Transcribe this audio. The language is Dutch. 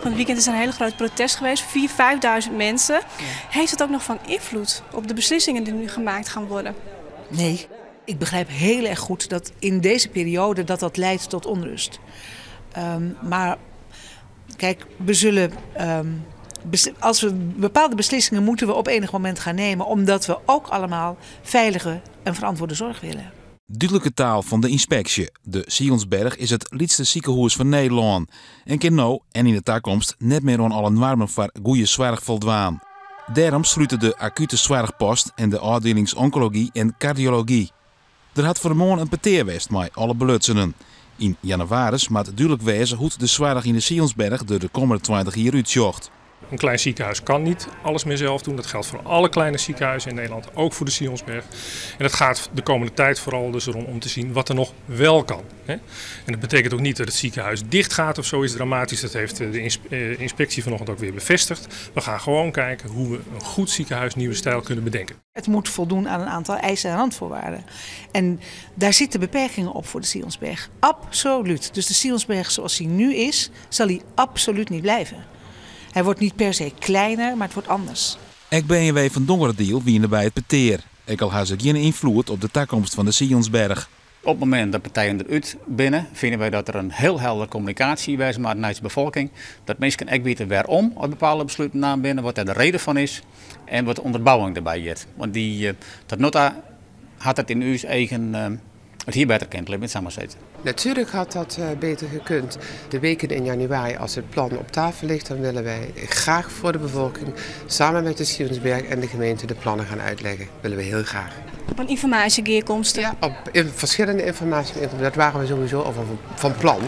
het weekend is er een hele groot protest geweest. 4.000, 5.000 mensen. Ja. Heeft het ook nog van invloed op de beslissingen die nu gemaakt gaan worden? Nee, ik begrijp heel erg goed dat in deze periode dat leidt tot onrust. Maar kijk, we zullen... als we bepaalde beslissingen moeten we op enig moment gaan nemen, omdat we ook allemaal veilige en verantwoorde zorg willen. Duidelijke taal van de inspectie. De Sionsberg is het liefste ziekenhuis van Nederland. En kan nou en in de toekomst net meer aan alle normen voor goede zorg voldaan. Daarom sluiten de acute zorgpost en de afdelings oncologie en cardiologie. Er had vanmorgen een peteerwest met alle belutsenen. In januari maakt duidelijk wezen hoe de zorg in de Sionsberg de komende 20 jaar uitzocht. Een klein ziekenhuis kan niet alles meer zelf doen. Dat geldt voor alle kleine ziekenhuizen in Nederland, ook voor de Sionsberg. En het gaat de komende tijd vooral dus erom om te zien wat er nog wel kan. En dat betekent ook niet dat het ziekenhuis dicht gaat of zoiets dramatisch. Dat heeft de inspectie vanochtend ook weer bevestigd. We gaan gewoon kijken hoe we een goed ziekenhuis nieuwe stijl kunnen bedenken. Het moet voldoen aan een aantal eisen en randvoorwaarden. En daar zitten beperkingen op voor de Sionsberg. Absoluut. Dus de Sionsberg zoals hij nu is, zal hij absoluut niet blijven. Hij wordt niet per se kleiner, maar het wordt anders. Ik ben je weer van Dongerdiel wie bij het peteer. Ik al haast geen invloed op de toekomst van de Sionsberg. Op het moment dat partijen eruit binnen, vinden wij dat er een heel helder communicatie is met de bevolking. Dat mensen ook weten waarom op bepaalde besluiten naar binnen, wat daar de reden van is en wat de onderbouwing erbij is. Want dat nota had het in uw eigen het hier beter kent, met samenzetten. Natuurlijk had dat beter gekund. De weken in januari, als het plan op tafel ligt, dan willen wij graag voor de bevolking samen met de Sionsberg en de gemeente de plannen gaan uitleggen. Dat willen we heel graag. Op een informatiegeerkomst? Ja, op verschillende informatie. Dat waren we sowieso al van plan.